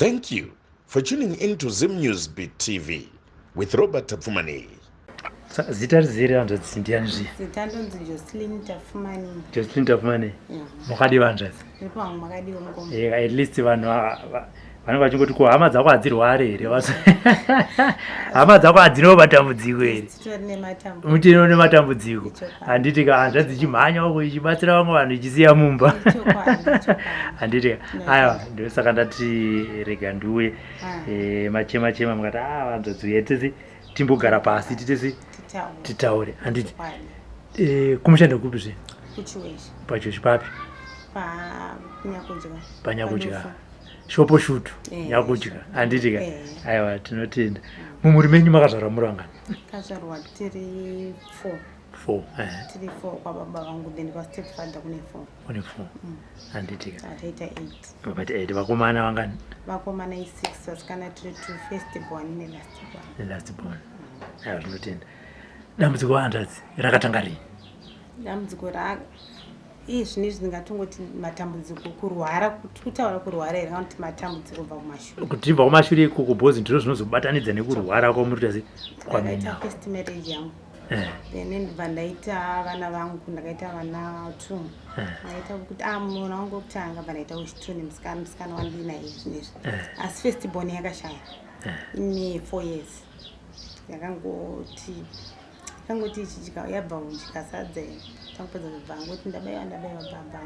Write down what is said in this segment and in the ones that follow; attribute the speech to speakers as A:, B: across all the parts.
A: Thank you for tuning into Zim News Beat TV with Robert Tapfumaneyi.
B: Zita ziri handadzi ndianzi.
C: Zita ndonzi Tapfumaneyi.
B: Tapfumaneyi. Mukadi vanzvadzi.
C: Ndipo vanhu makadiwa mukombo.
B: At least vanhu vanenge vachingoti ko hama dzako hadzirware here. Hama dzako hadzino matambudziko here. Mutino nematambudziko. Handiti ka hanzvadzi ichimhanya uko ichibatsira vamwe vanhu ichisiya mumba. Handiti aiwa ndosaka ndati rega nduwe machema mukati vanzvadzi yetese timbogara pasi titese titaure. Handiti kumushanda kupi zve pachochi papi panyakudya shopo shutu nyakudya. Handiti ka aiwa tinotenda. Mumuri menyu makazvarwa murangana?
C: Kazvarwa tiri 4. Tiri 4 kwababa vangu then kwastepfather kune 4.
B: Handiti ka
C: ataita 8.
B: but 8 vakomana vangani?
C: Vakomana 6 vasikana tiri 2 first born
B: nelast born. Aiwa tinotenda. Dambudziko handadzi rakatanga rini?
C: Dambudziko zvinezvi ndingatongoti matambudziko kurwara, kutaura kurwara here kana kuti matambudziko kubva kumashure.
B: Kuti ibva kumashure ikoko bhozi ndiro zvinozobatanidza nekurwara kwamuri kuti
C: kwamenya. First marriage yangu. Then ndibva ndaita vana vangu, ndakaita vana 2. Ndaita kuti mwana wangu wekutanga bva ndaita wechi2 nemusikana wandinaye zvinezvi. Asi first born yakashaya. Ine 4 years. Yakangoti ichidya yabva uchikasadza tangopedza kubva ngoti ndabayiwa baba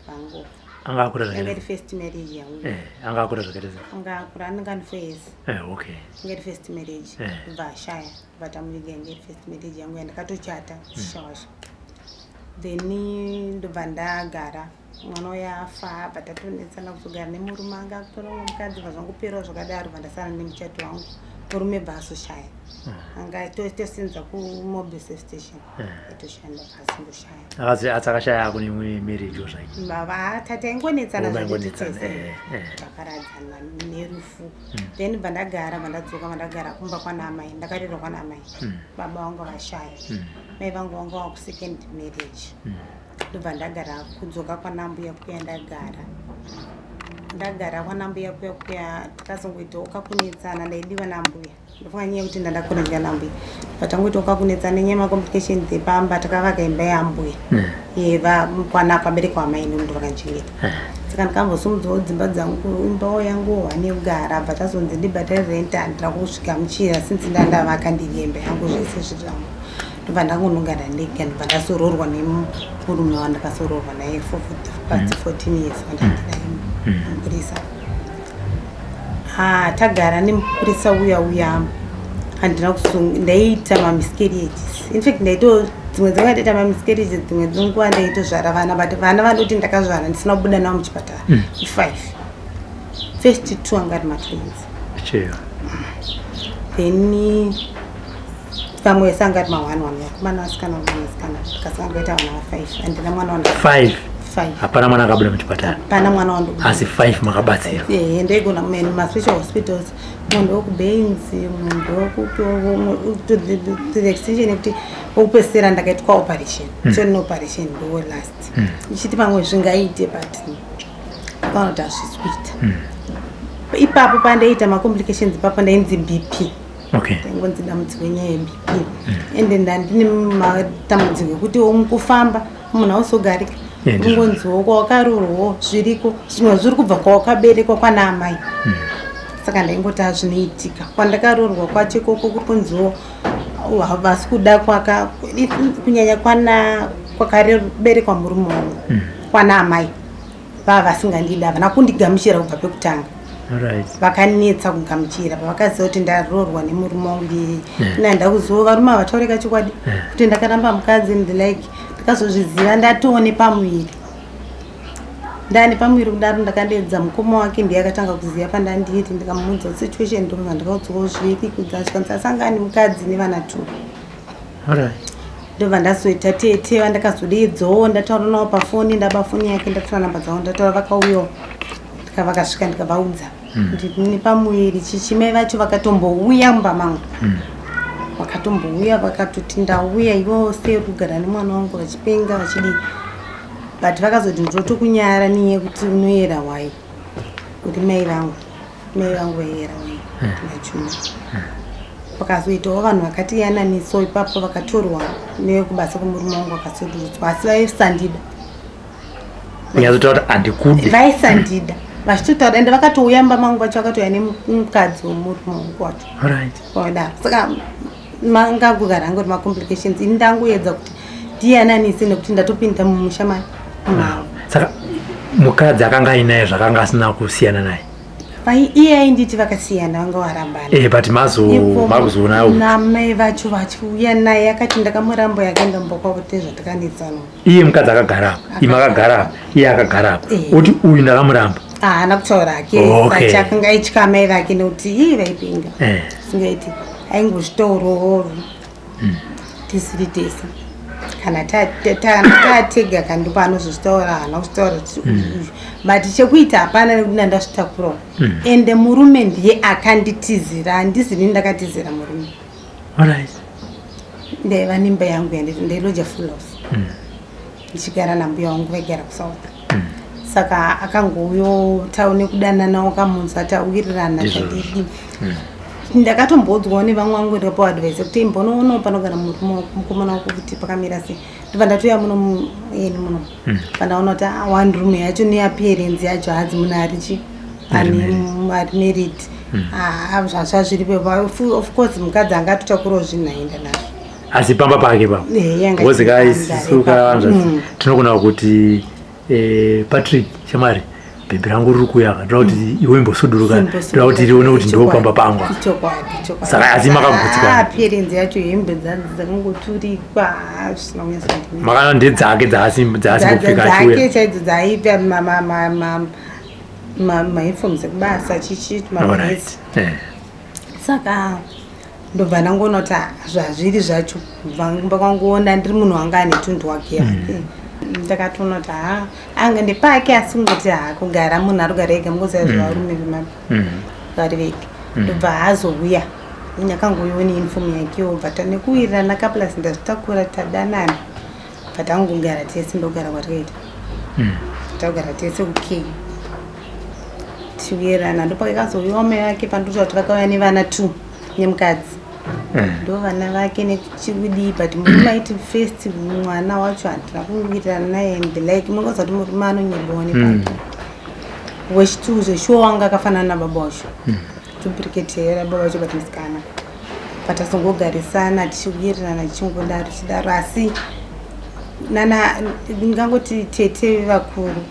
C: vangu
B: angakura
C: zvakati first marriage yangu
B: angakura zvakaita sei?
C: Angakura anenge ane 4 years.
B: Okay.
C: Ngeti first marriage kubva ashaya kubva tamuriga ngeti first marriage yangu yandakatochata chishawasha. Then ndobva ndagara mwana uyafa patatonetsana kuzogara nemurume anga kutora mukadzi vazvangoperawo zvakadaro vandasara nemuchato wangu murume bva azoshaya anga tosenza kumobi safe station itoshanda pasi ndoshaya
B: atsakashaya ako nemwe marriage ozvaki
C: baba tata ingonetsana zvachititese taparadzana nerufu. Then bva ndagara vandadzoka vandagara kumba kwanamai ndakarerwa kwanamai baba vangu vashaya mai vangu vanga waku second marriage. Ndobva ndagara kudzoka kwanambuya kuya ndagara kwanambuya kuya tikazongoita okakunetsana ndaidiwa nambuya ndofunga nyaya kuti ndandakona nambuya patangoita okakunetsana nyaya complications dzepamba takavaka imba yambuya yeva kwana kabereka wamai nomundu vakanchengeta saka ndikambosumudzawo dzimba dzangu imbawo yangu wane kugara bva tazonzi ndibhatari rent handira kusvika muchira since ndandavaka ndiri imba yangu zvese zvirangu ndobva ndangonogara ndega ndobva ndasororwa nemurume wandakasororwa naye for past 14 years vandandinaye mupurisa. Tagara nemupurisa uya handina ndaiita mamiscarriages. In fact ndaito dzimwe dzenguva ndaita mamiscarriages, dzimwe dzenguva ndaitozvara vana but vana vandoti ndakazvara ndisina kubuda navo muchipatara 5. First 2 anga ari matwins. Then vamwe vese anga ari ma1 vakomana vasikana ndikasanga ndaita vana va5 handina mwana wanda 5.
B: Hapana mwana akabuda muchipatara? Hapana
C: mwana wangu.
B: Asi 5 makabatsira?
C: Ndaigona muspecial hospitals munhu wekuBaines munhu to the extension yekuti wokupesera ndakaitwa operation chone operation ndo last ichiti pamwe zvingaite but akaona kuti hazvisi ipapo pandaita macomplications ipapo ndainzi BP.
B: Okay.
C: Ngonzi dambudziko nyaya yeBP ende ndandine matambudziko ekuti mukufamba munhu ausogarika ngonziwo kwawakarorwawo zviriko zvimwe zviri kubva kwawakaberekwa kwana amai. Saka ndaingoti hazvinoitika kwandakaroorwa kwacho ikoko kunziwo havasi kuda kunyanya kwakaberekwa murume wangu kwana amai vava vasingandida havana kundigamuchira kubva pekutanga. Vakanetsa kugamuchira pavakaziva kuti ndaroorwa nemurume wangu nanda kuziva varume havataurika chokwadi kuti ndakaramba mukadzi ndilike ndikazozviziva ndatoone pamuviri ndane pamuviri kudaro ndakandeedza mukoma wake ndiye akatanga kuziva pandandiri ndikamuudza situation ndobva ndakaudzawo zvirikudza ndikasangani mukadzi nevana 2. Ndobva ndazoita tete vandakazodeedzawo ndataura navo pafoni ndaba foni yake ndatora namba dzavo ndataura vakauyawo vakasvika ndikavaudza ndine pamuviri chichimai vacho vakatombouya mumba mangu vakatombouya vakatoti ndauya ivo sei kugara nemwana wangu vachipenga vachidi but vakazoti ndotokunyara niye kuti unoyera wai kuti mai vangu mai vangu vaiyera nachuma pakazoitawo vanhu vakati yananiso ipapo vakatorwa nevekubasa kumurume wangu vakazodudzwa asi vaisandida
B: kunyazotaura kuti handikudi
C: vaisandida vachitotaura ende vakatouya mba mangu vacho vakatouya nemukadzi womurume wangu wacho odaro saka mangagugara hangu ri macomplications ini ndangoedza kuti ndiyananise nekuti ndatopinda mumusha mavo
B: saka mukadzi akanga ainaye zvakanga asina kusiyana naye
C: iye ainditi vakasiyana vanga varambana
B: but makuzoonawo
C: namai vacho vachiuya naye akati ndakamuramba yakaenda mbokwavo tezvatakanetsana
B: iye mukadzi akagara apa imakagara apa iye akagara apa uti uyu ndakamuramba
C: haana kutaura ake achakanga aitywa mai vake nekuti ii vaipinga singaiti aingozvitaurawo tisiri tese kana tatega kandipa anozozvitaura haana kuzvitaura but chekuita hapana nekuti ndandazvitakurawo ende murume ndiye akanditizira handizini ndakatizira murume ndaiva nemba yangu ndailoja fulos ndichigara nambuya wangu vaigara kusouth saka akangouyo taune kudanana kamunza tawirirana tadidi ndakatombodzwawo nevamwe vangu ndikapawo advice kuti imbonoonawo panogara mukomana wako kuti pakamira sei ndobva ndatoya muno eni muno pandaona kuti wandirume yacho neappearance yacho hadzi muno arichi ari married zvazviripo of course mukadzi angatotakurawo zvinhu aenda nazvo
B: asi pamba pake pavozikaisuka tinogona kuti Patrick Shamari bhebhi rangu riri kuyaka ndoda kuti iwe imbosuduruka ndoda kuti rione kuti ndopamba pangwa saka asi makagutsikana
C: appearance yacho hembe dzakangoturikwa
B: makana ndedzake dzaasimbopfeka
C: dzake chaidzo dzaipa mauniforms ekubasa chichiti mabaresi saka ndobva ndangoona kuti zvazviri zvacho kubva kwangoona ndiri munhu wanga ane tundu wake yake ndakatoona kuti anga ndepake asi ngoti kugara munhu arigara ega mungozazvarume vari veke ndobva hazouya nyakangoione uniform yakewo bva nekuwirirana kaplasi ndazvitakura tadanana bva tangogara tese ndogara kwatikaita tagara tese kukei tiwirirana ndopakazouyawo mai vake pandoti kuti vakauya nevana 2 nemukadzi ndo vana vake nekuchikudii but murume aiti first mwana wacho handina kuwirirana naye and like mungoza kuti murume anonyebawo nepake wechitu zveshuwa wanga akafanana nababa wacho tupiriketera baba wacho but musikana but asongogarisana tichiwirirana chidaro asi ndingangoti tete vakuru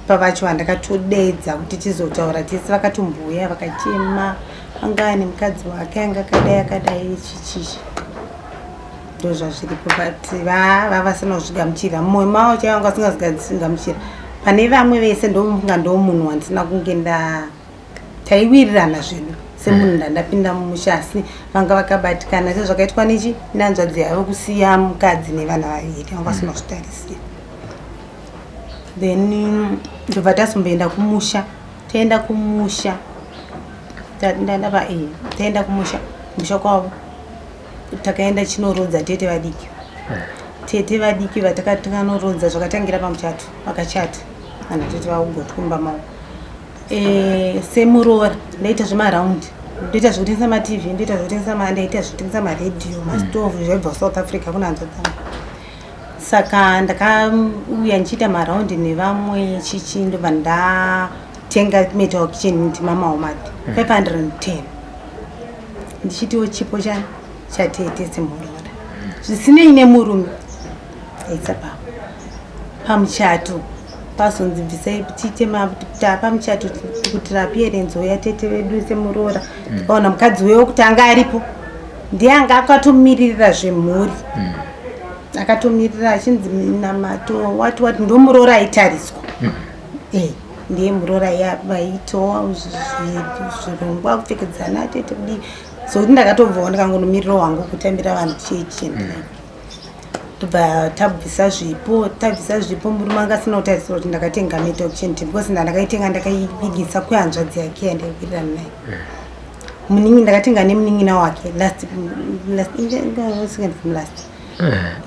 C: pavacho vandakatodeedza kuti tizotaura tese vakatomboya vakachema anga ane mukadzi wake anga akadai chichichi ndo zvazviripo but vavasina kuzvigamuchira mumwoyo mavo chaivanga vasingazigamuchira pane vamwe vese ndomunga munhu wandisina kunge taiwirirana zvedu semunhu ndandapinda mumusha asi vanga vakabatikana sezvakaitwa nechi nanzvadzi yavo kusiya mukadzi nevana vaviri vanga vasina kuzvitarisira then ndobva tasomboenda kumusha taenda kumusha ndandava taenda kumusha musha kwavo takaenda chinorodza tete vadiki vatakanorodza zvakatangira pamuchato vakachata kana tete vaugotkumba mavo semurora ndaita zvemaraundi ndoita zvekutengesa matv ndoita zvekutengesa maredhiyo mastovhu zvaibva south africa kunanzvadzana saka ndakauya ndichiita maraundi nevamwe chichi ndobva ndatenga metal kitchen ndimamahomadi 510 ndichitiwo chipo chatete semurora zvisinei nemurume aitsapa pamuchato pazonzibvisai tiite pamuchato kuti appearance yatete vedu semurora tikaona mukadzi wewo kuti anga aripo ndiye anga akatomirira zvemhuri akatomirira achinzi namato wati ndomurora aitariswa ndiye murora vaitowa zvirongwa kupfekedzana tete kudii sokuti ndakatobvawo ndikangonomirira wangu kutambira vanhu chechi tobva tabvisa zvipo murume anga asina kutarisira kuti ndakatenga metal kitchen because ndandakaitenga ndakaivigisa kuhanzvadzi yake yandaiwirirana naye muningi ndakatenga nemunin'ina wake last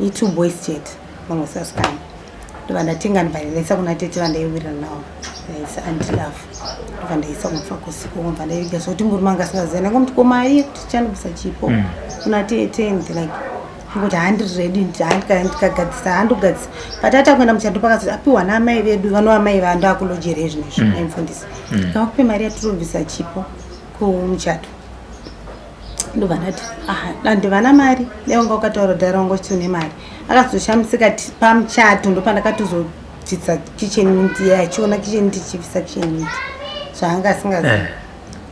C: i2 boys jet vangosasikana ndobva ndatenga ndibva ndaisa kuna tete vandaiwira nawo ndaisa andilafu ndobva ndaisa kumufakosiko ndobva ndaiviga zvokuti murume anga asingaziva ndangomti ko mari yekuti chandibvisa chipo kuna tete like kuti handiredi ndikagadzisa handogadzisa patata kuenda muchando pakazi apiwa naamai vedu vanova mai vando akulojere zvinezvo aimufundisa ndikakupe mari yatirobvisa chipo kumuchato ndobva ndati dande vana mari nevanga ukataura dhara wangu chitine mari akazoshamisika pamuchato ndopandakatozobvisa kitchen yachiona kitchen tichibvisa kitchen zvaanga asingazivi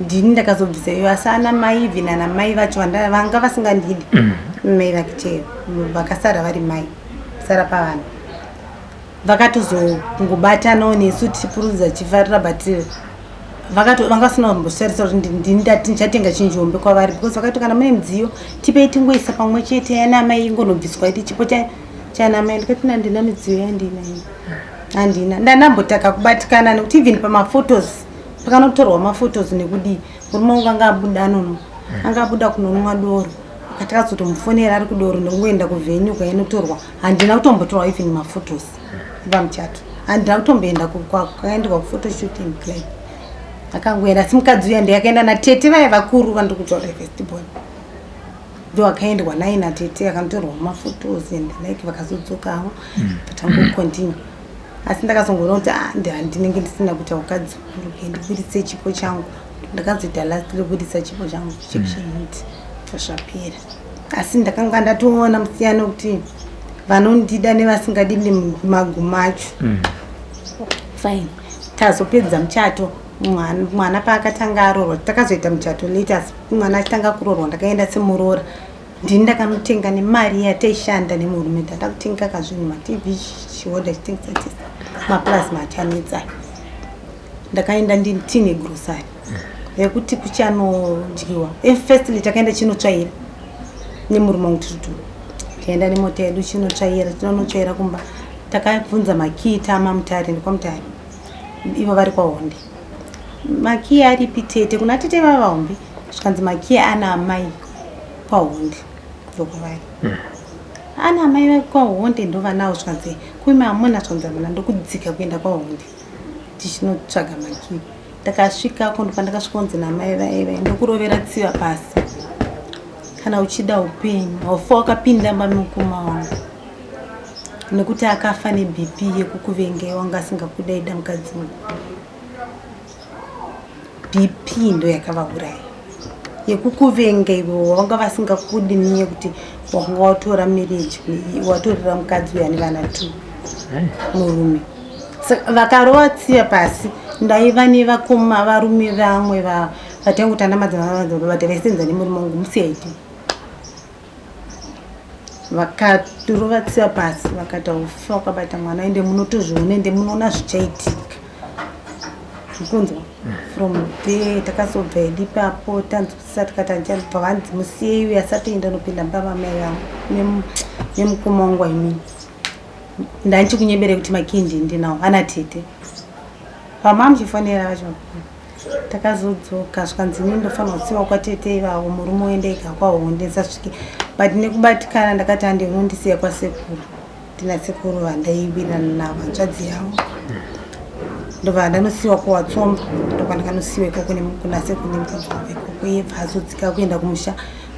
C: ndini ndakazobvisa iyo asi ana mai even ana mai vacho vanga vasingandidi mai vakiteyo vakasara vari mai sara pavana vakatozongobatanawo nesu tichipurudza chifarira but vanga vasina kumbosarisa kuti ndini ndati ndichatenga chinjombe kwavari because vakati kana mune mudziyo tipei tingoisa pamwe chete yana mai ingonobviswa iti chipo chana mai ndikati handina midziyo yandina handina ndanambotaka kubatikana nekuti even pamaphotos pakanotorwa maphotos nekudii murume wangu anga abuda anono anga abuda kunonwa doro akatakazotomufonera ari kudoro nekungoenda kuvenue kwainotorwa handina kutombotorwa even maphotos pamuchato handina kutomboenda kwakaendwa kufotoshooting club akangoenda asi mukadzi uya ndeyakaenda natete vaya vakuru vandiri kutaura festival ndo akaendwa naye natete akanotorwa maphotos and like vakazodzokawo patangocontinue asi ndakazongoona kuti handinenge ndisina kuita ukadzi ukuru ndibudise chipo changu ndakazoita last rekubudisa chipo changu chekucheniti zvapera asi ndakanga ndatoona musiyano kuti vanondida nevasingadi magumo acho fine tazopedza muchato mwana paakatanga arorwa takazoita muchato late asi mwana achitanga kurorwa ndakaenda semurora ndini ndakanotenga nemari yataishanda nemurume ndatakutenga kazvinhu matv chihoda chitengesa maplasma achanetsai ndakaenda nditine grocery yekuti kuchanodyiwa firstly takaenda chinotsvaira nemurume wangu tiritu taenda nemota yedu chinotsvaira tinonotsvaira kumba takabvunza makii tamamutare ndikwamutare ivo vari kwahonde makii aripi tete kuna tete vavahombe zvikanzi makii ana amai kwahonde ndokwavari ana amai kwahonde ndova nawo zvikanzi kuime hamuna zvikanzi hamuna ndokudzika kuenda kwahonde tichinotsvaga makii ndakasvikako ndopandakasvikonzi namai vaiva ndokurovera tsiva pasi kana uchida upenyu haufa wakapinda mamukoma wangu nekuti akafa nebp yekukuvenga wanga asingakudaida mukadzi bp ndo yakavauraya yekukuvenga ivo vanga vasingakudini yekuti wanga watora marriage watorera mukadzi uya nevana 2 murume vakarova tsiya pasi ndaiva nevakoma varume vamwe vatangotanda madzivati vaisenza nemurume wangu musiyaiti vakatorova tsiya pasi vakati ufa wakabata mwana ende munotozviona ende munoona zvichaitika kunzwa from there takazobva ipapo tanzwisisa tikati handichabva vanzi musiyei uyo asatoenda nopinda mbavamai vangu nemukoma wangu aimini ndandichikunyebere kuti makindi ndinawo ana tete pama muchifanira vacho takazodzoka zvikanzi ini ndofanira kutsiva kwatete ivavo murume oendaika kwahonde ndisasviki but nekubatikana ndakati handinondisiya kwasekuru ndina sekuru vandaivirana navo hanzvadzi yavo ndobva ndanosiyiwa kuwatsomba ndobva ndakanosiyiwa ikoko kuna sekuru nemukadzi wavo ikoko yebva azodzika kuenda kumusha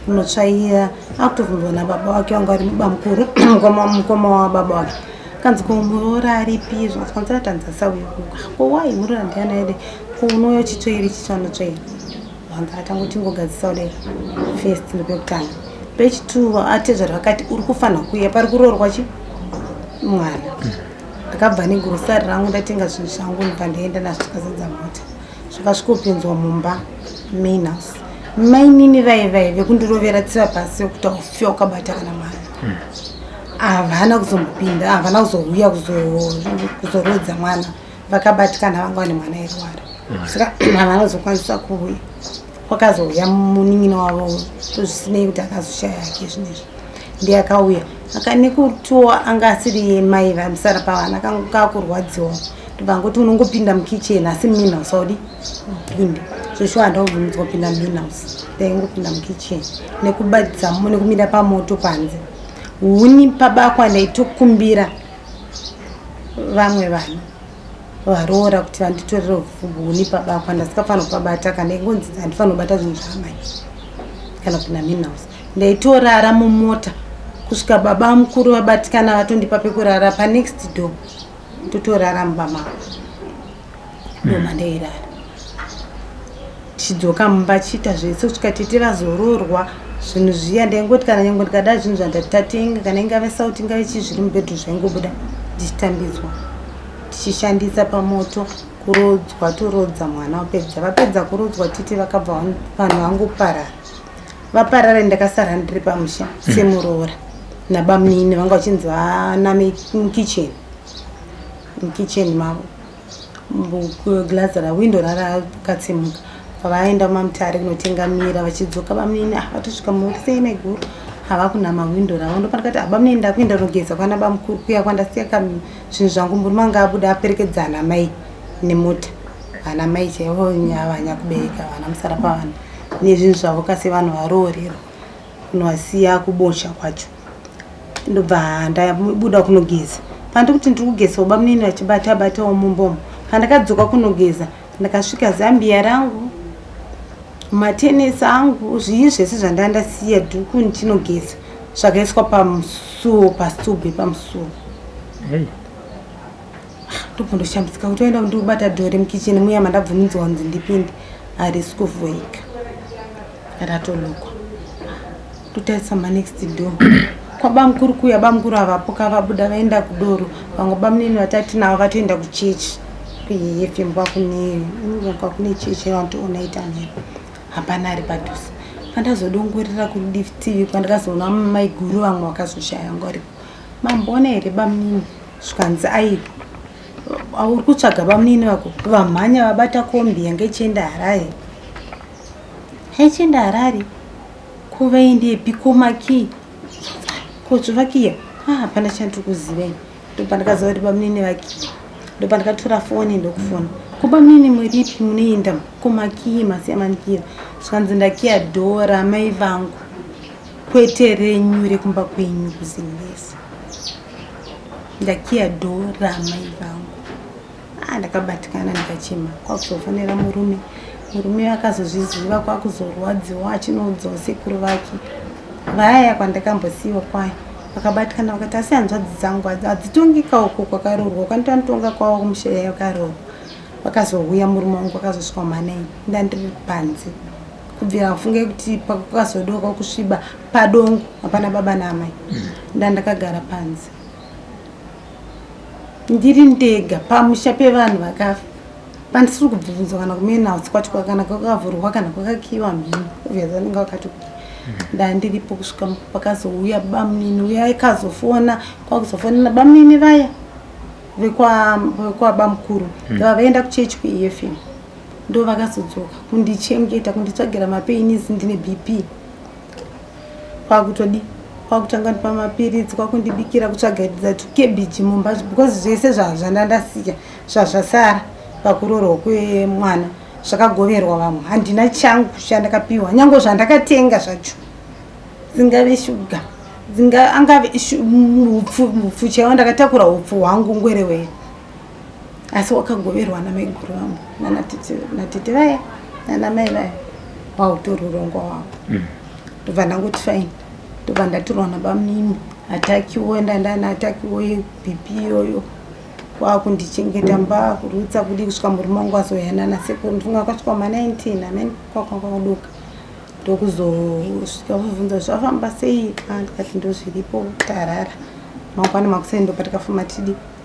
C: kunotsvaira akutobvunzwa nababa wake wanga ari muba mukuru mukoma wababa wake kanzi kumurora aripi zvakanzi atanza sauya kowai murora ndiana ere kunoyo chitsvairi chichanotsvaira vanga atangoti ngogadzisa kudai first ndopekutanga pechituva atezvaro vakati uri kufanira kuuya pari kurorwa chi mwana ndakabva negurosari rangu ndatenga zvinhu zvangu ndibva ndaenda nazvo tikazadza mota zvakasvikopinzwa mumba main house mainini vaivai vekundirovera tsiva pasi yokuti aufi wakabata kana mwana havana kuzombopinda havana kuzouya kuzorodza mwana vakabatikana vanga vane mwana airwara saka havana kuzokwanisa kuuya kwakazouya munin'ina wavo tozvisinei kuti akazoshaya yake zvinezvi ndiye akauya akanekutoa anga asiri mai vamusara pavana kakurwadziwa ndobvangoti unongopinda mukicheni asi minhouse audi upinde zvoshuwa handakubvumidzwa kupinda muminhouse ndaingopinda mukicheni nekubatidza nekumira pamoto panze huni pabakwa ndaitokumbira vamwe vanhu varoora kuti vanditorere huni pabakwa ndasikafanira kupabata kana ingonzi handifanira kubata zvinhu zvaamai kana kuna minhouse ndaitorara mumota kusvika baba mukuru vabatikana vatondipa pekurara panext door totorara mumba mavo ndoma ndairara tichidzoka mumba chiita zvese kusvika tete vazororwa zvinhu zviya ndaingoti kana nyange ndikada zvinhu zvandatatenga kana ingave sauti ingave chizviri mubhedhu zvaingobuda ndichitambidzwa tichishandisa pamoto kurodzwa torodza mwana wapedza vapedza kurodzwa titi vakabva vanhu vangoparara vaparara ndakasara ndiri pamusha semuroora nabamunini vanga vachinzi vaname mukicheni mavo glazi rawindo rarakatsemuka pavaenda mamutare kunotenga mira vachidzoka bamunini vatosvika murisei meguru hava kuna mawindo ravo ndopanakati abamunini ndakuenda nogeza kwana bamukuru kuya kwandasiyaka zvinhu zvangu mburi manga abuda aperekedza ana mai nemota ana mai chaivo nyavanya kubereka vana musara pavanhu nezvinhu zvavo kase vanhu varoorerwa kunovasiya kubosha kwacho ndobva ndabuda kunogeza pandi kuti ndiri kugeza bamunini vachibata-batawo mumbomo pandakadzoka kunogeza ndakasvika zambia rangu matenesi angu zvii zvese zvandandasiya dhuku ndinogeza zvakaiswa pamusuo pasitubhe pamusuo ndobva ndoshambidzika kuti waenda kundibata dhori mukicheni muya mandabvumidzwa kunzi ndipinde harisi kuvhoika ratolokwa totarisa manext door kwabamukuru kuya bamukuru avapoka vabuda vaenda kudoro vamwe bamunini vatati navo vatoenda kuchechi kuefm kwakune chechi yavantoona itanera hapana ari padhuze pandazodongorera kudtv kwandakazoona maiguru vamwe vakazoshaya ngoripo mamboona here bamunini zvikanzi ai auri kutsvaga bamunini vako vamhanya vabata kombi yanga ichienda harare haichienda harare kuvaendepi komaki kozvovakiya hapana chandiri kuzivai ndopandakaziva kuti bamunini vakiya ndopandakatora foni ndokufona kubamunini muripi munoenda komakiyi masiyamanikira zvikanzi ndakiya dhora amai vangu kwete renyu rekumba kwenyu kuzinvesa ndakiya dhora amai vangu ndakabatikana ndikachema kwakuzofanira murume akazozviziva kwakuzorwadziwa achinoudzawo sekuru vake vaya kwandakambosiyiwa kwayo vakabatikana vakati asi hanzvadzi dzangu hadzitongikawo uko kwakarorwa kwanditanitonga kwavo kumusheya yakarorwa vakazouya murume wangu vakazosvika manai ndandiri panze kubvira kufunge kuti kwakazodoka kusviba padongo hapana baba naamai ndandakagara panze ndiri ndega pamusha pevanhu vakafa pandisiri kubvunzwa kana kumenhouse kwacho kana kwakavhurwa kana kwakakiyiwa mhini obviously vanenge vakati ndandiripo kusvika pakazouya bamunini uya ikazofona kwakuzofonera bamunini vaya vekwabamukuru vavaenda kuchechi kuefm ndo vakazodzoka kundichengeta kunditsvagira mapainisi ndine bp kwakutanga ndipa mapiritsi kwakundibikira kutsvagaridza tukebhiji mumba because zvese zvandandasiya zvazvasara pakurorwa kwemwana zvakagoverwa vamwe handina changu chandakapiwa nyange zvandakatenga zvacho dzingave shuga angave upfu chaiwo ndakatakura upfu hwangu ngwerewere asi wakagoverwa namaiguru vangu natete vaya nanamai vaya wautori urongwa wavo ndobva ndangoti faini ndobva ndatorwa nabamunini atakiwo ndandana atakiwo bp iyoyo kwakundichengeta mba kurutsa kudi kusvika murume wangu azoyana nasekuru ndifunga kwasvika ma19 amene kwakwaduka ndokuzosvika vobvunza zvafamba sei ndikati ndozviripo tarara mangwana makuseni ndopatakafuma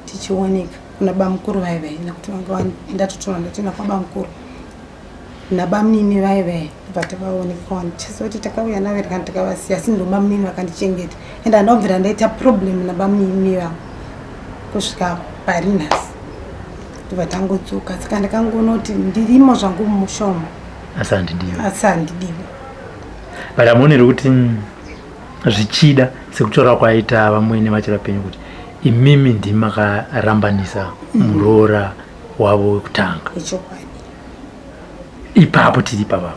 C: tichioneka kuna bamukuru vaivai nekuti vanga ndatotora ndatoenda kwabamukuru nabamunini vaivai vatavaoneka chizoti takauya navereka ndikavasiya asi ndobamunini vakandichengeta ende andabvira ndaita problem nabamunini vangu kusvika parinhasi ndobvatangodzoka saka ndakangonoti ndirimo zvangu mumushomo
B: asi handidiwa but amuonere kuti zvichida sekutora kwaita vamwene vachira penyu kuti imimi ndimakarambanisa muroora wavo wekutanga ipapo tiri papa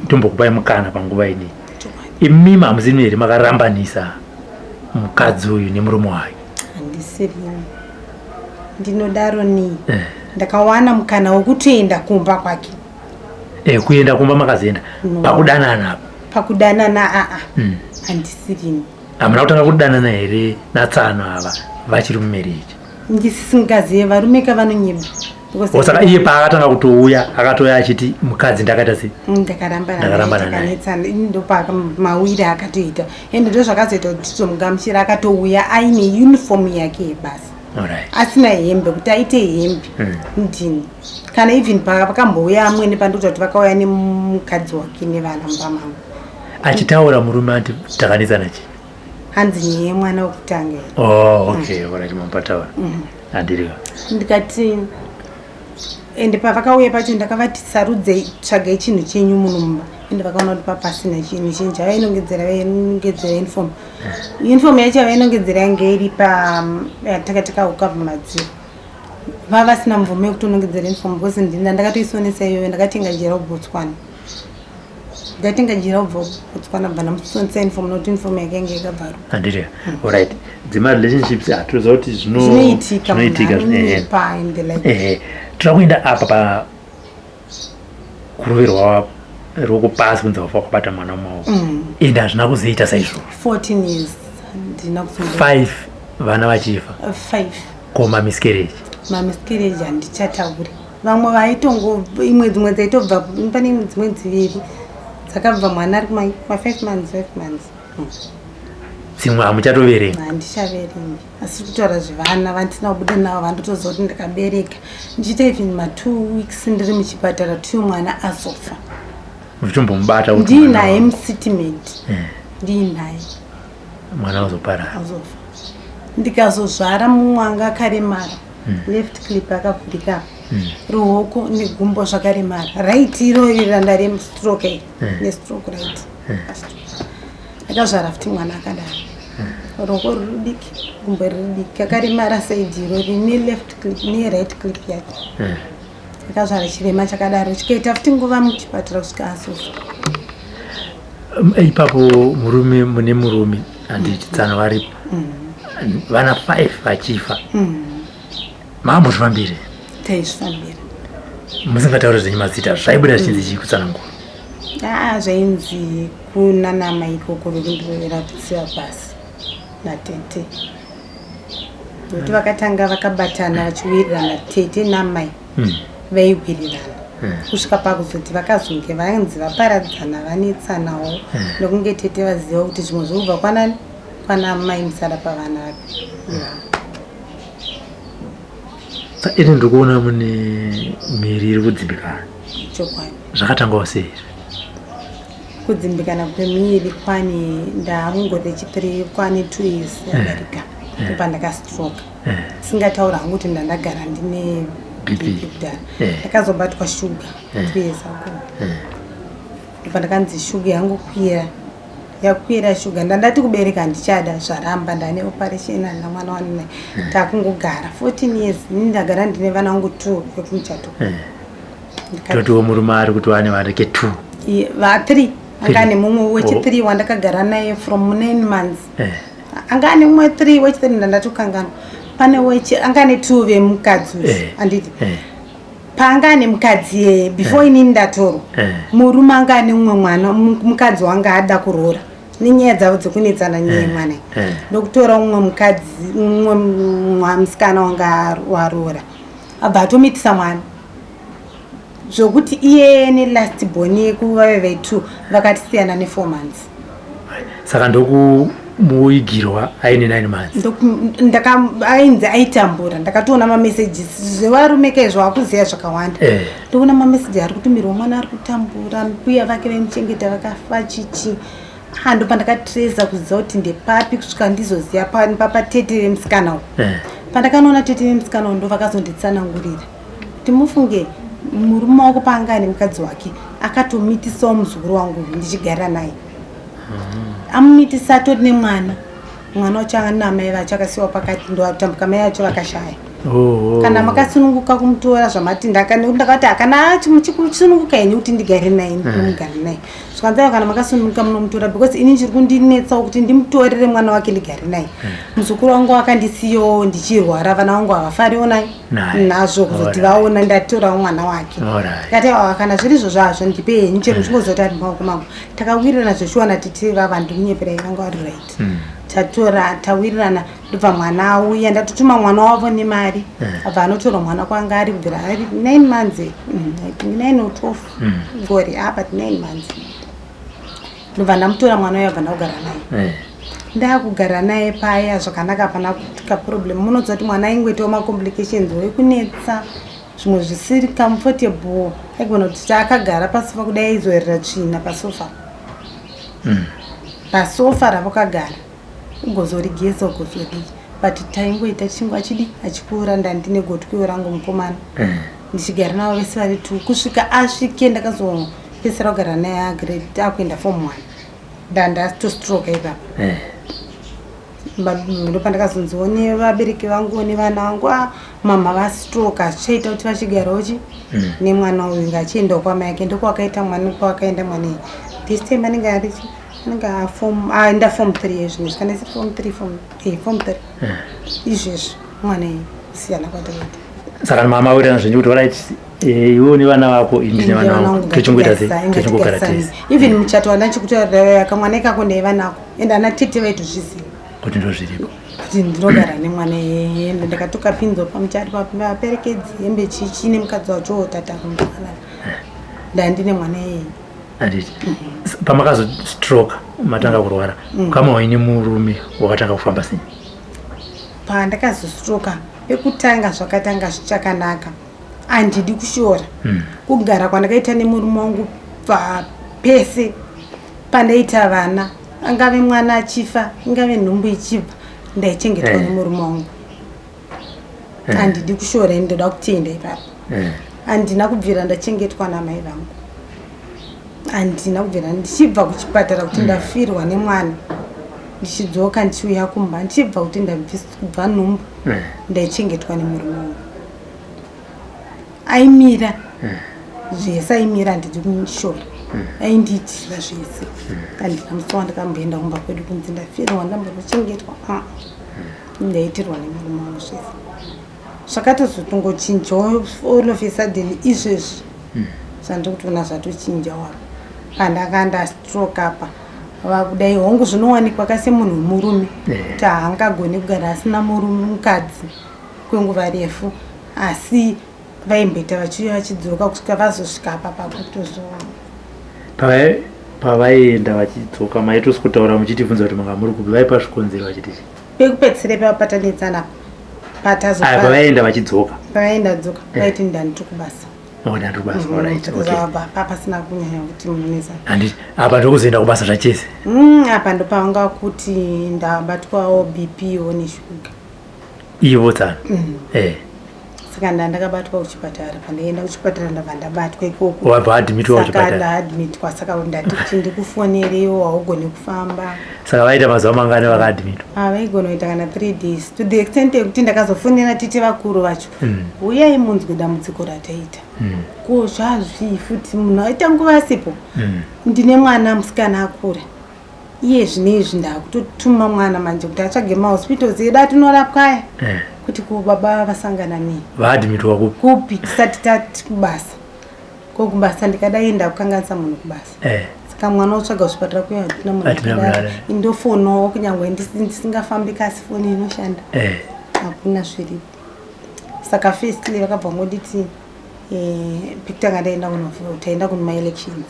B: tombokupai mukana panguva ine imimi hamuzini here makarambanisa mukadzi uyu nemurume wayo
C: ndinodaro ni ndakawana mukana wokutoenda kumba kwake.
B: Kuenda kumba makazienda pakudanana apa?
C: Pakudanana handisirimi.
B: Hamuna kutanga kudanana here natsano ava vachiri mumarriage?
C: Ndisisingazive varume kavanonyeba.
B: Saka iye paakatanga kutouya akatouya achiti mukadzi ndakaita sei?
C: Ndakaramba naye ndopaka mawiri akatoita ende ndo zvakazoita kuti titomugamuchira akatouya aine uniform yake yebasa. Asina hembe kuti aite hembe ndini kana even pakambouya amwene pandoti kuti vakauya nemukadzi wake nevana mupamangu.
B: Achitaura murume anti takanitsana chi?
C: Hanzi nyeye mwana wokutanga.
B: Okay, mampataura. Handirika.
C: Ndikati ende pavakauya pacho ndakavati sarudzei tsvagai chinhu chenyu muno mumba. Ende vakaona kuti papasina chinhu chinhu chavainongedzera uniform yacho yavainongedzera yange iri takauka madziro. Vava vasina mvumo yekuti unongedzera uniform because ndakatoisonesa iyoyo ndakatenga jera kuBotswana. Ndatenga jera kubva kuBotswana bva ndamusonesa uniform nokuti uniform yake yange yakabvarwa.
B: Handirika. Alright. Dzima relationships atoziva kuti zvinoitika tira kuenda apa pa kuroverwa roko pasi kunzi wafa kwabata mwana mumaoko ende hazvina kuzoita saizvo
C: 14 years
B: 5 vana vachifa
C: 5
B: koma miscarriage
C: handichatauri vamwe vaitongo imwe dzimwe dzaitobva pane imwe dzimwe dziviri dzakabva mwana ari kuma 5 months
B: dzimwe hamuchatoverenga?
C: Handichaverengi asi kutaura zvevana vandisina kubuda navo vandotoziva kuti ndakabereka ndichiita even ma2 weeks ndiri muchipatara 2 mwana azofa.
B: Muchitombomubata
C: ndiinaye musitimendi ndiinaye
B: mwana azoparara
C: azofa. Ndikazozvara mumwanga akaremara left clip akavhurika ruoko negumbo zvakaremara right irori randa restroke nestroke right. Ndakazvara futi mwana akadaro ruoko ruri diki gumbo riri diki akaremara saidi irori neleft clip neright clip yake. Ndakazvara chirema chakadaro chikaita futi nguva muchipatara kusvika azofa.
B: Ipapo murume mune murume handichidzana varipo vana 5 vachifa maamuzvifambire?
C: Taizvifambira.
B: Musingatauri zvenyu mazita zvaibuda zvichinzi chii kutsanangura?
C: Zvainzi kuna namai ikoko rokundrovera kutsiva pasi natete nokuti vakatanga vakabatana vachiwirirana tete namai vaigwirirana kusvika pakuzoti vakazonge vanzi vaparadzana vanetsanawo nokunge tete vaziva kuti zvimwe zvinobva kwanani kwanamai musara pavana vapi.
B: Iri ndiri kuona mune miri iri kudzimbikana.
C: Chokwadi.
B: Zvakatangawo sei?
C: Kudzimbikana kwemiri kwani ndamungore chipiri kwani 2 years yadarika pandakastroke. Singataura hangu kuti ndandagara ndine BP kudhara. Ndakazobatwa shuga 2 years ago. Pandakanzi shuga yangu kwira yakwira shuga ndandati kubereka ndichada zvaramba ndane operation na mwana wangu takungogara 14 years ndagara ndine vana vangu 2 vekumuchato.
B: Toto murume ari kuti wane vareke 2
C: va 3 angane mumwe wechi3 wandakagara naye from 9 months angane mumwe 3 wechi3 ndandatukangana pane wechi angane 2 vemukadzi anditi paangane mukadzi before inini ndatorwa murume angane mumwe mwana mukadzi wanga ada kurora nenyaya dzavo dzokunetsana nyaya mwana ndokutora mumwe mukadzi mumwe musikana wanga warora abva atomitisa mwana zvokuti iye nelast born yekuvave vaitu vakatisiana ne4 months.
B: Saka ndokumuigirwa aine 9 months.
C: Ainzi aitambura ndakatoona mamessages zvevarume kaizvo akuziva zvakawanda. Ndoona mamessages ari kutumirwa mwana ari kutambura mbuya vake vemuchengeta vakafa chichi. Ndo pandakatreza kuziva kuti ndepapi kusvika ndizoziva papatete vemusikana uyu. Pandakanoona tete vemusikana uyu ndo vakazonditsanangurira kuti mufunge murume wako paanga ane mukadzi wake akatomitisawo muzukuru wangu ndichigara naye. Amumitisa atori nemwana wacho namai vacho akasiwa pakati ndo atambuka mai vacho vakashaya kana makasununguka kumutora zvamati ndakati akana chimuchikusununguka henyu kuti ndigare naye ndimugare naye zvikanzaiwa kana makasununguka munomutora because ini chiri kundinetsawo kuti ndimutorere mwana wake ndigare naye muzukuru wangu akandisiyo ndichirwara vana vangu havafariwo nazvo kuzoti vaona ndatorawo mwana wake kataiwa kana zviri izvo zvazvo ndipe henyu chero chingozoti ari maoko mangu takawirirana zvechiwana titi vavandu munyeperai vanga vari right tatora tawirirana ndobva mwana auya ndatotuma mwana wavo nemari abva anotora mwana kwanga ari kubvira ari 9 months 9 or 12 ngori apa 9 months ndobva ndamutora mwana uyo abva ndakugara naye ndakugara naye paya zvakanaka hapana kutika problem munoziva kuti mwana aingoitawo macomplications wekunetsa zvimwe zvisiri comfortable aigona kuti taakagara pasofa kudai aizorera tsvina pasofa ravakagara ugozorigeza ugozodii but taingoita chingwa chidi achikura ndandine gotwiwo rangu mukomana ndichigara navo vese vari 2 kusvika asvike ndakazopesera kugara naye agrade akuenda form 1 ndandatostroke ipapa ndopandakazonzione vabereki vangu nevana vangu mama vastroke achichaita kuti vachigarawo nemwana uyu ngachiendawo kwamai ake ndokwakaita mwana kwakaenda mwana this time anenge ari aenda form 3 zvino zvikanesi form 3 izvezvo mwana siyana kwatakaita
B: saka mama wirana zvenyu kuti right iwo nevana vako indine vana vangu techingogara tese
C: even muchato wandachikutaura kamwana ikako ndaivanako ende ana tete vaitozviziva
B: kuti ndozviripo
C: kuti ndinogara nemwana ende ndakatoka pinzo pamuchari vaperekedzi hembe chichi nemukadzi wacho tata kumwana ndandine mwana yeye
B: anditi pamakazostroke matanga kurwara kama waine murume wakatanga kufamba sei
C: pandakazostroka ekutanga zvakatanga zvichakanaka andidi kushora kugara kwandakaita nemurume wangu pese pandaita vana angave mwana achifa ingave nhumbu ichibva ndaichengetwa nemurume wangu andidi kushora ndoda kutenda ipapo andina kubvira ndachengetwa namai vangu andina kubvira ndichibva kuchipatara kuti ndafirwa nemwana ndichidzoka ndichiuya kumba ndichibva kuti ndabva nhumbu ndaichengetwa nemurume wangu aimira zvese aimira handidi kushora aindiitira zvese andina musowa ndakamboenda kumba kwedu kunzi ndafirwa ndambonochengetwa ndaitirwa nemurume wangu zvese zvakatozotongochinjawo all of a sudden izvezvi zvandiri kutoona zvatochinjawo pandakandastroke apa vakudai hongu zvinowanikwa kasemunhu murume kuti haangagoni kugara asina murume mukadzi kwenguva refu asi vaimboita vachiuya vachidzoka kusvika vazosvika apa pakutozoona
B: pavaenda vachidzoka maitosi kutaura muchitibvunza kuti manga muri kupi vaipa zvikonzero vachiti
C: pekupedzisira papatanetsana
B: pavaenda vachidzoka
C: pavaenda dzoka vaiti ndandiri kubasa pasina kunyanya kuti muneza
B: apa ndokuzoenda kubasa zvachese
C: apa ndopavanga kuti ndabatwawo bp neshuga
B: ivo tsana
C: saka ndakabatwa kuchipatara pandaenda kuchipatara ndabva ndabatwa ikoko
B: wabva admitwa kuchipatara
C: ndaadmitwa saka ndati kuti ndikufonerewo haugoni kufamba
B: saka vaita mazuva mangani vakaadmitwa
C: vaigona kuita kana 3 days to the extent yekuti ndakazofonera tete vakuru vacho uyai munzwe dambudziko rataita ko zvazvii futi munhu aita nguva sipo ndine mwana musikana akura iye zvinezvi ndakutotuma mwana manje kuti atsvage mahospitals edu atinorapwaya kuti kubaba vasangana nei
B: vaadmitwa
C: kupi tisati tati kubasa kokubasa ndikadaenda kukanganisa munhu kubasa saka mwana otsvaga kuchipatara kuya hatina munhu indofonawo kunyange ndisingafambi kasi foni inoshanda hakuna zviripo saka firstly vakabva ngoditi pikutanga ndaenda taenda kunemaelections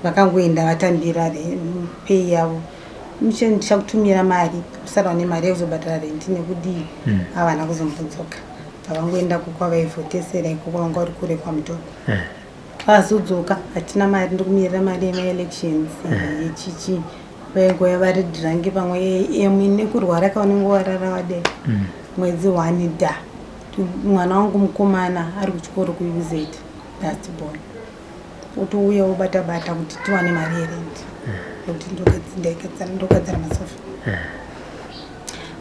C: vakangoenda vatambira pei yavo ndichakutumira mari kusara nemari yekuzobhadhara renti nekudii havana kuzombodzoka pavangoenda kukwavaivhotesera ikoko vanga vari kure kwamutombo vazodzoka hatina mari ndokumirira mari yemaelections yechichi vaingoya vari dhirangi pamwe emwe nekurwara kaunenge warara wadai mwedzi 1 da mwana wangu mukomana ari kuchikoro kuuz dasborn utouya ubata-bata kuti tiwane mari yerenti kuti ndogadzara masofa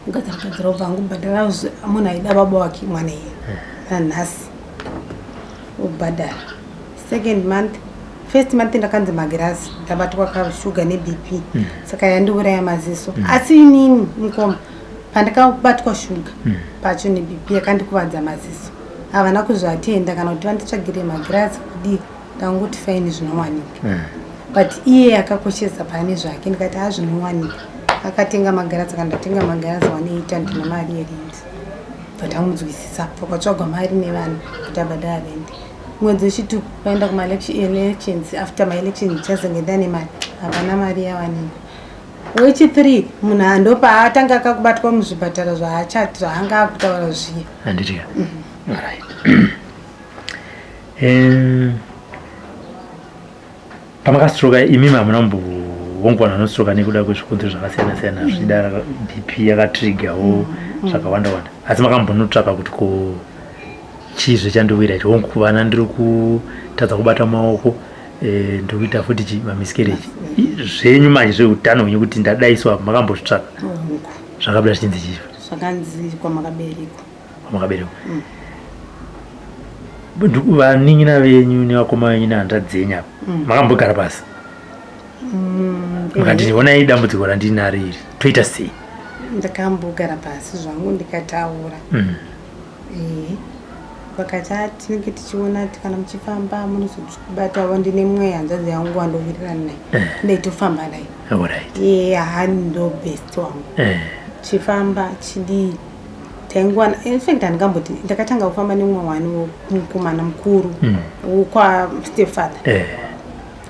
C: ugadzira ubva ngubhadhara munhu aida baba wake mwana iye nanhasi ubhadhara. Second month, first month ndakanzi magirazi ndabatwa kashuga neBP saka yandiuraya maziso. Asi inini mukoma pandakabatwa shuga pacho neBP yakandikuvadza maziso havana kuzvatenda kana kuti vanditsvagire magirazi kudii ndangoti faini zvinowanika. But iye akakoshesa pane zvake ndikati zvinowanika. Akatenga magirazi kandatenga magirazi 180 ndina mari yerindi. But amudzwisisa pakatsvagwa mari nevana kuti abhadhara rende. Mwedzi wechitu paenda kuma elections, after my election chazongenda nemari havana mari yawanika. Wechi3 munhu andopa atanga akakubatwa muzvipatara zvaachati zvaanga akutaura zviye.
B: Handitika. Alright. Pamakastroka imi hamuna mbovongwana nostroka nekuda kwezvikonzero zvakasiyana-siyana zvidara BP yakatrigawo zvakawanda-wanda. Asi makambonotsvaka kuti ko chizve chandowira icho wonguvana ndiri kutadza kubata maoko ndiri kuita futi mamiscarriage zvenyu manje zveutano hwenyu kuti ndadaiswa makambozvitsvaka zvakabuda zvichinzi chizvo
C: zvakanzi kwamakaberekwa
B: vaning'ina venyu nevakoma venyu nehanda dzenyu apa makambogara pasi mukati ndionai dambudziko randinaro iri toita sei?
C: Ndakambogara pasi zvangu ndikataura vakati tinenge tichiona kana muchifamba munozobatawo ndine mweya hanzvadzi yangu wandowirirana naye ndaitofamba naye ndo best wangu chifamba chidii taingwana. In fact handikamboti ndakatanga kufamba nemumwe wani mukomana mukuru kwastepfather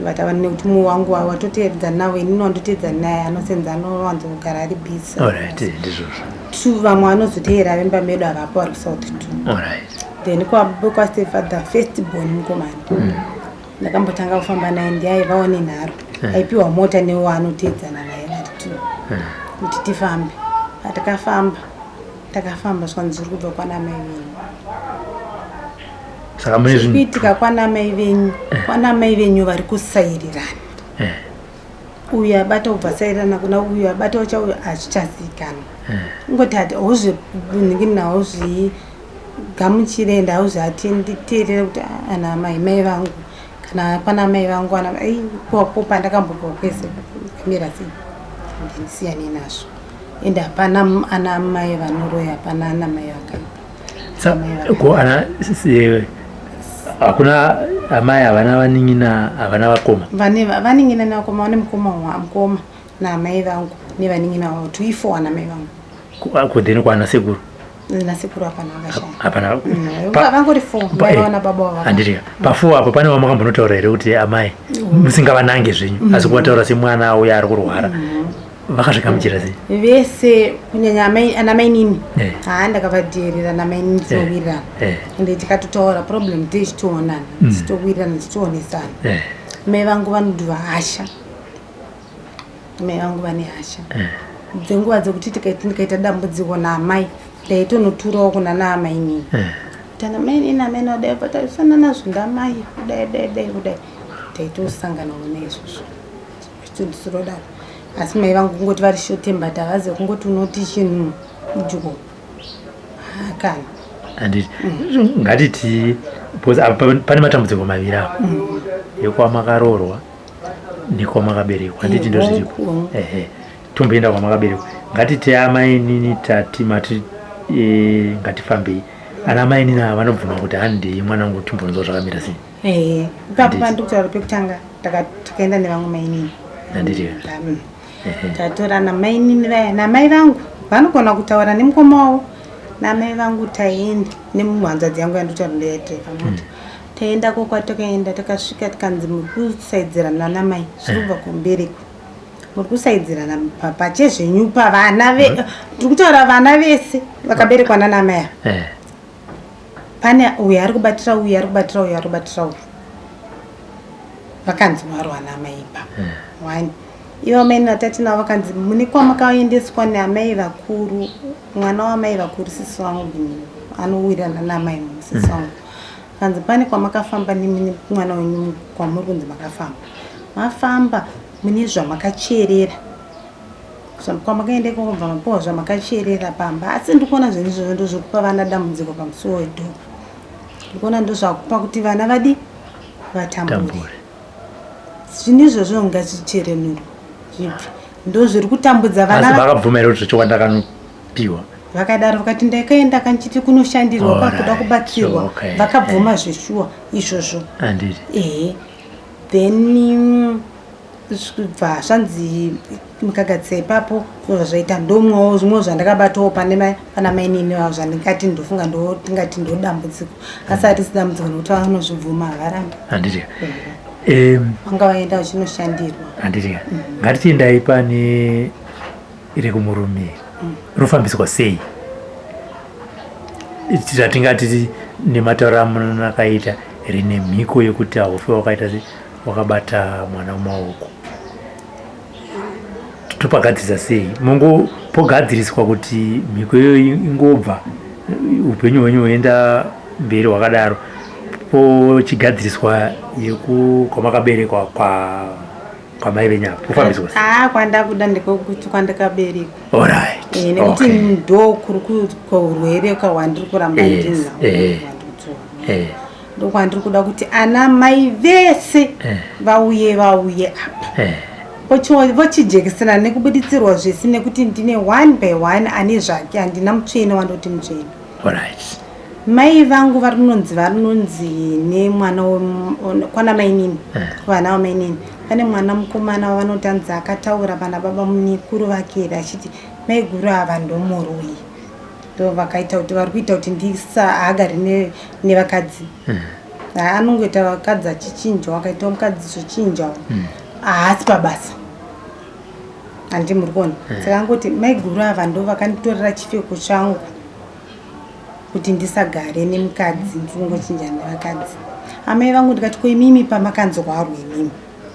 C: vatava nekuti mumwe wangu watoteedzana nawo inini wandoteedzana naye anosenza anowanzogara ari bisi vamwe vanozoteera vemba medu avapo vari kusouth tu then kwastepfather first born mukomana ndakambotanga kufamba naye ndiaivawo nenharo aipiwa mota newo anoteedzana naye vari tu kuti tifambe. Takafamba zvanzi zviri kubva kwana mai venyu kuitika kwana mai venyu vari kusairirana uyu abata ubva sairirana kuna uyu abata uchauyu hazvichazivikanwa ngoti hati hauzviningini nawo zvigamuchirenda hauzviatenditeerera kuti ana mai vangu kana kwana mai vangu ipapo pandakambobva kwese kamira sei ndisiyane nazvo ende hapana ana mai vanoroya hapana ana mai vakaipa.
B: Hakuna amai havana vaning'ina havana vakoma
C: vaning'ina nevakoma vane mukoma naamai vangu nevaning'ina vavo 24 ana mai vangu
B: kodheni kwana sekuru
C: nasekuru hapana vangori 4 vaivana baba wavo.
B: Handitika pa4 apo pane vamakambonotaura here kuti amai musingavanange zvenyu asi kuvataura semwana uya ari kurwara vakazvikamuchira sei
C: vese kunyanya ana mainini ndakavateerera ana mainini tinowirirana ende tikatotaura problem tichitoonana tichitowirirana tichitoonesana. Mai vangu vanoti vahasha mai vangu vane hasha dzenguva dzekuti ndikaita dambudziko naamai ndaitonoturawo kuna naamainini kuti ana mainini amene wadai patarisana nazvo ndamai kudai taitosanganawo naizvozvo zvichitondisirodaro. Asi mai vangu kungoti vari shotembati havazi kungoti unoti chinhu ujuko kana
B: handiti ngatiti pane matambudziko maviri apo ekwamakaroorwa nekwamakaberekwa handiti ndo zviripo tomboenda kwamakaberekwa ngatiti amainini tati mati ngatifambei ana mainini ava vanobvuma kuti handei mwanangu timbonzwa zvakamira sei
C: ipapo pandikutaura pekutanga takaenda nevamwe mainini
B: handitika
C: tatora namainini vaya namai vangu vanogona kutaura nemukoma wavo namai vangu taenda nemuhanzvadzi yangu yandotaura ndeyadhiraivha mota taenda kokwatakaenda takasvika tikanzi muri kusaidzirana namai zviri kubva kumbereko muri kusaidzirana pachezvenyu pavana tiri kutaura vana vese vakaberekwa nanamai pane uyu ari kubatira uyu ari kubatira uyu ari kubatira uyu vakanzi varwa namai ipapo ivo maini vatati navo vakanzi mune kwamakaendeswa neamai vakuru mwana wamai vakuru sisi wangu anowirirana namai musisi wangu kanzi pane kwamakafamba nemune mwana wenyu kwamuri kunzi makafamba mafamba mune zvamakacherera kwamakaende kubva mapuwa zvamakacherera pamba asi ndikuona zvinhu izvozvo ndozvokupa vana dambudziko pamusuwo wedhoko ndikuona ndozvakupa kuti vana vadi vatambure zvinhu izvozvo ngazvicherenurwe zvipi ndo zviri kutambudza vana
B: asi vakabvumira kuti chokwadi akanopiwa
C: vakadaro vakati ndakaenda kanchiti kunoshandirwa kwakuda kubatsirwa vakabvuma zveshuwa izvozvo then bva zvanzi mukagatsira ipapo zvaita ndomwewo zvimwe zvandakabatawo pana mainini vavo zvandingati ndofunga tingati ndodambudziko asi hatisi dambudziko nokuti vanozvibvuma havarambi vanga vaenda vachinoshandirwa
B: handiti ngatitiendai pane rekumurumiri rinofambiswa sei tingati nematauro amunakaita rine mhiko yekuti haufe wakaita wakabata mwana mumaoko topagadzirisa sei mungopogadziriswa kuti mhiko iyoyo ingobva upenyu hwenyu hwoenda mberi hwakadaro pochigadziriswa kwamakaberekwa kwamai venyama kufambiswa
C: kwandakuda ndikokuti kwandakaberekwa nekuti ndo kuri kwaurwere kwawandiri kuramba ndokwandiri kuda kuti ana mai vese vauye apa vochijekisana nekubuditsirwa zvese nekuti ndine 1 by 1 ane zvake handina mutsvene wandoti mutsvene mai vangu varinonzi nemwana kwana mainini vana vamainini pane mwana mukomana wavanotanza akataura pana baba munikuru vakere achiti maiguru ava ndomurwi ndo vakaita kuti vari kuita kuti agari nevakadzi anongoita vakadzi achichinjawo akaitawo mukadzi zvochinjawo haasi pabasa handi muri kuona saka angoti maiguru ava ndo vakanditorera chipfeko changu kuti ndisagare nemukadzi ndinongochinja nevakadzi amai vangu ndikati koimimi pamakanzwarwa imimi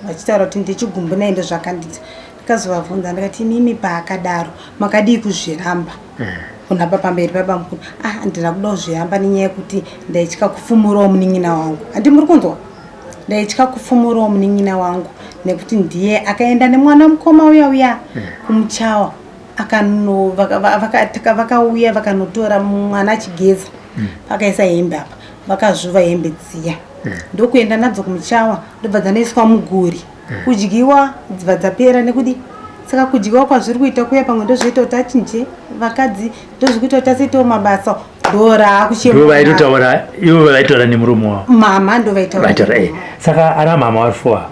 C: vachitaura kuti ndechigumbu nainde zvakanditi ndikazovabvunza ndikati imimi paakadaro makadii kuzviramba kunapa pamberi pabamukuru handina kuda kuzviramba nenyaya yekuti ndaitya kufumurawo munin'ina wangu handi muri kunzwa ndaitya kufumurawo munin'ina wangu nekuti ndiye akaenda nemwana mukoma uya kumuchawa vakauya vakanotora mwana achigeza vakaisa hembe apa vakazvuva hembe dziya ndokuenda nadzo kumuchawa ndobva dzanoiswa muguri kudyiwa dzibva dzapera nekuti saka kudyiwa kwazviri kuita kuya pamwe ndozvoita kuti achinje vakadzi ndozviri kuita kuti asaitawo mabasa
B: ivo vaitaura nemuromo wavo
C: mama ndo vaitaura
B: saka ana mama vari foa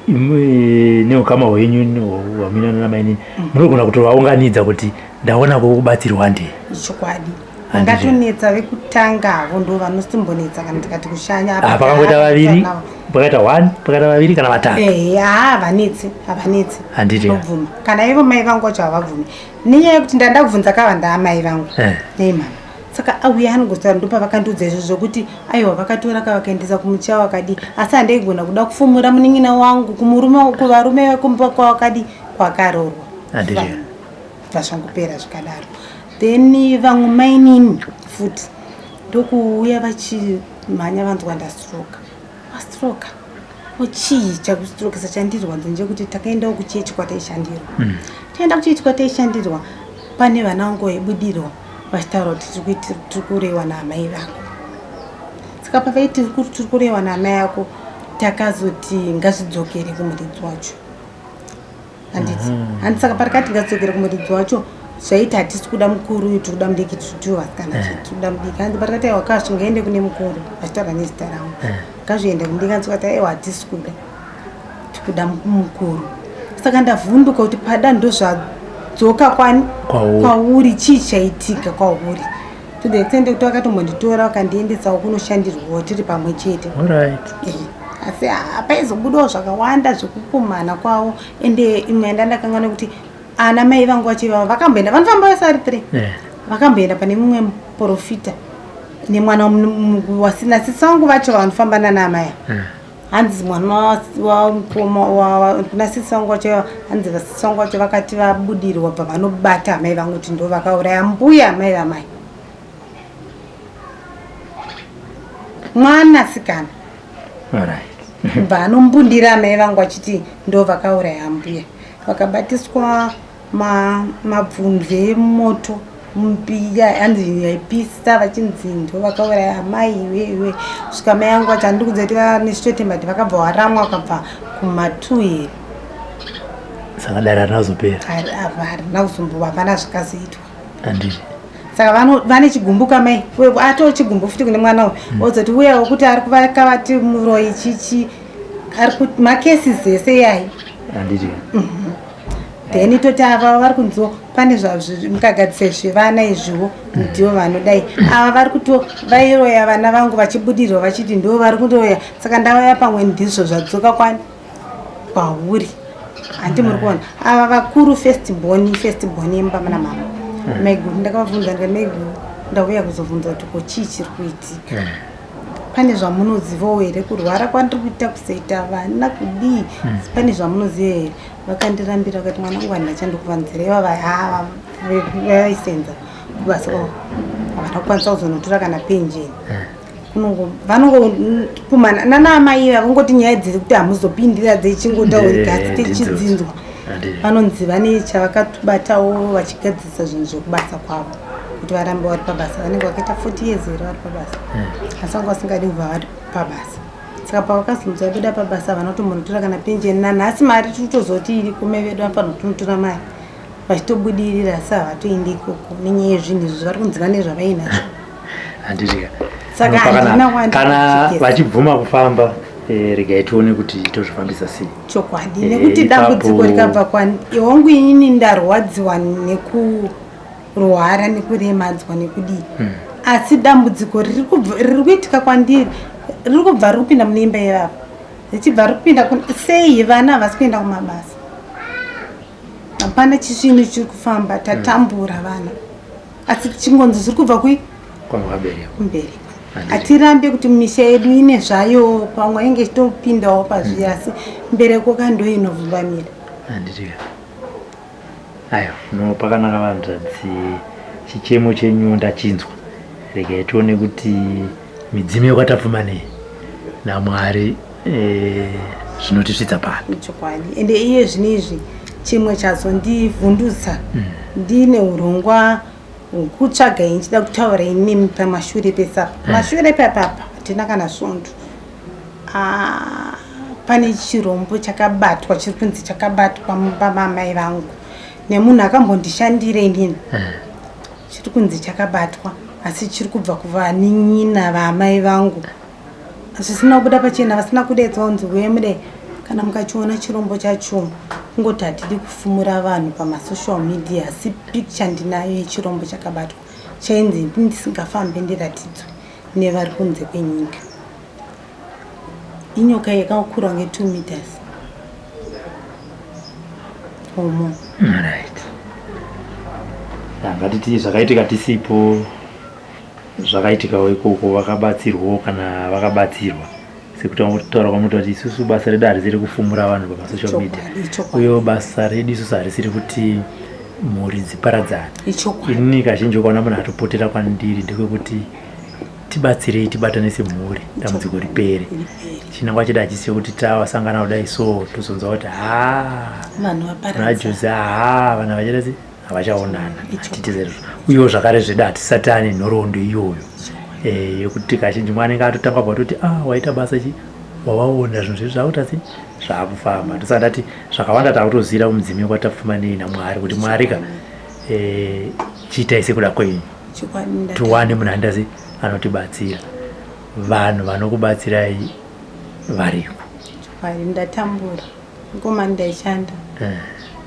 B: neukama hwenyu hwaminana namainini munogona kutovaunganidza kuti ndaona kubatsirwa ndei
C: chokwadi vangatonetsa vekutanga avo ndo vanosimbonetsa kana tikati kushanya
B: pakangoita vaviri pakaita 1 pakaita vaviri kana vatatu
C: havanetsi
B: handiti
C: obvuma kana ivo mai vangu vacho havabvumi nenyaya yekuti ndanda kubvunza kavanda amai vangu neimama saka auya anogosara ndo pavakandiudza izvozvo kuti aiwa vakatora kavakaendesa kumuchawa kadi asi handaigona kuda kufumura munin'ina wangu kuvarume vekumba kwakadi kwakarorwa zvazvangopera zvikadaro then vamwe mainini futi ndokuuya vachimhanya vanzwa ndastroka astroka ochii chakustrokesa chandirwadza ndechekuti takaendawo kuchechi kwataishandirwa taenda kuchechi kwataishandirwa pane vana vangu vaibudirwa vachitaura kuti tiri kurehwa naamai vako saka pavaiti tiri kurehwa naamai ako takazoti ngazvidzokere kumuridzi wacho handi saka parikati ngazvidzokere kumuridzi wacho zvaiti hatisi kuda mukuru uyu tiri kuda mudiki tituva kana tikuda mudiki handi parikati aiwa kazvi ngaende kune mukuru vachitaura nezita rangu ngazviende kumudiki hanzi kati aiwa hatisi kuda tikuda mukuru saka ndavhunduka kuti pada ndozvadzoka kwauri chii chaitika kwauri to the extent kuti vakatombonditora vakandiendesawo kunoshandirwawo tiri pamwe chete asi hapaizobudawo zvakawanda zvekukumana kwavo ende imwe yandandakangana kuti ana mai vangu vachivava vakamboenda vanofamba vese vari 3 vakamboenda pane mumwe muprofita nemwana wasina sisi vangu vacho vanofamba nanaamaya hanzi mwana kuna sisi vangu vacho hanzi vasisi vangu vacho vakati vabudirwa bva vanobata amai vangu kuti ndo vakauraya mbuya amai vamai mwanasikana bva anombundira amai vangu achiti ndo vakauraya mbuya vakabatiswa mabvunzo emoto mumbiya hanzi yaipisa vachinzi ndo vakauraya amai iwewe kusvika mai yangu vachi handiri kunze kuti vanechitotembati vakabva varamwa vakabva kuma2
B: saka dare harina kuzopera
C: harina kuzombova hapana zvakazoitwa
B: handii
C: saka vane chigumbu kamai atoo chigumbu futi kune mwana uyu ozoti uyawo kuti ari kuvaka vati muroi chichi ari kuti makesi zese yai
B: handiti
C: then toti ava vari kunziwo pane zvamukagadzisa zvevana izviwo ndivo vanodai ava vari kuto vairoya vana vangu vachibudirwa vachiti ndo vari kutoya saka ndavaya pamwe ndizvo zvadzoka kwauri handi muri kuona ava vakuru firstborn imba mana mama maigu ndakavabvunza ndikati maigu ndauya kuzobvunza kuti ko chii chiri kuitika pane zvamunozivawo here kurwara kwandiri kuita kusaita vana kudii pane zvamunoziva here vakandirambira vakati mwana wangu handachandikuvanzira ivava vaisenza kubasa havana kukwanisa kuzonotora kana penjeni vanongokumana nanaamai vangoti nyaya dziri kuti hamuzopindira dzechingotauri gasi tichidzinzwa vanonzi vane chavakatubatawo vachigadzisa zvinhu zvekubasa kwavo kuti varambe vari pabasa vanenge vakaita 40 years here vari pabasa asi vanga vasingadi kubva vari pabasa saka pavakazonzi vabuda pabasa vanotombonotora kana penjeni nanhasi mari tirikutozoti iri kume vedu vanofanira kutonotora mari vachitobudirira asi havatoindi ikoko nenyaya yezvinhu izvi vari kunzi vane zvavainazvo
B: handitika
C: saka
B: kana vachibvuma kufamba regai tione kuti tozvifambisa sei
C: chokwadi nekuti dambudziko rikabva kwangu inini ndarwadziwa nekurwara nekuremadzwa nekudii asi dambudziko riri kuitika kwandiri riri kubva riri kupinda mune imba yevava richibva riri kupinda sei vana havasi kuenda kumabasa hapana chisvinhu chiri kufamba tatambura vana asi chingonzi zviri kubva kumberi hatirambe kuti misha yedu ine zvayo pamwe inge chitopindawo pazviri asi mbereko kando inovhumbamira
B: handitika aiwa no pakanaka vanzvadzi chichemo chenyu ndachinzwa regai tione kuti midzimu yakatapfumaneyi naMwari zvinotisvitsa pano
C: chokwadi ende iye zvinezvi chimwe chazondivhundutsa ndine urongwa kutsvaga inchida kutaura inemi pamashure pesapa mashure pepapa hatina kana svondo pane chirombo chakabatwa chiri kunzi chakabatwa pamamai vangu nemunhu akambondishandira inini chiri kunzi chakabatwa asi chiri kubva kuvanin'ina vaamai vangu zvisina kubuda pachena vasina kudedza unzi uye mudai kana mukachiona chirombo chacho kungoti hatidi kufumura vanhu pamasocial media asi picture ndinayo yechirombo chakabatwa chainzi ndisingafambe ndiratidzwa nevari kunze kwenyika inyoka yakakura nge2 meters omo
B: right ngatiti zvakaitika tisipo zvakaitikawo ikoko vakabatsirwawo kana vakabatsirwa sekuti taura kwamuti kuti isusu basa redu harisiri kufumura vanhu pamasocial media uye basa redu isusu harisiri kuti mhuri dziparadzane inini kazhinji ukaona munhu atopotera kwandiri ndekwekuti tibatsirei tibatanise mhuri dambudziko ripere chinangwa chida chisiyo kuti tawasangana kudai so tozonza kuti najozi vana vachidasi havachaonana atitizezvo uyewo zvakare zvedu hatisati ane nhoroondo iyoyo yekuti kazhinji mwana anenge atotanga kuti waita basa chi wawaona zvinhu zvedu zvakutasi zvaakufamba ndosandati zvakawanda takutoziva mudzimu kwatapfumaneyi naMwari kuti Mwari chiitai sekuda kwenyu tiwane munhu andasi anotibatsira vanhu vanokubatsirai variko
C: ndatambura ngoma ndaishanda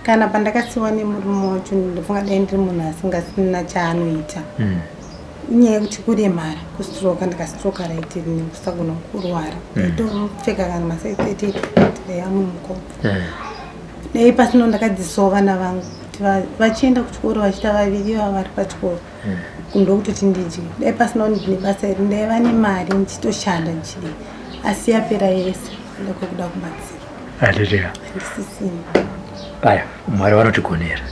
C: kana pandakasiwa nemurume wacho ndofunga dai ndiri munhu asingasina chaanoita inyaya yekuti kuremara kustroka ndikastroka raitiri nekusagona kurwara ndaitomupfeka kana masaiseteti yamumukomo dai pasino ndakadzisawo vana vangu kuti vachienda kuchikoro vachiita vaviri vari pachikoro kundokutoti ndidye dai pasina ndine basa iri ndaiva nemari ndichitoshanda ndichidii asi yapera yese ndakokuda kubatsira
B: handisisina aya Mwari vanotigonera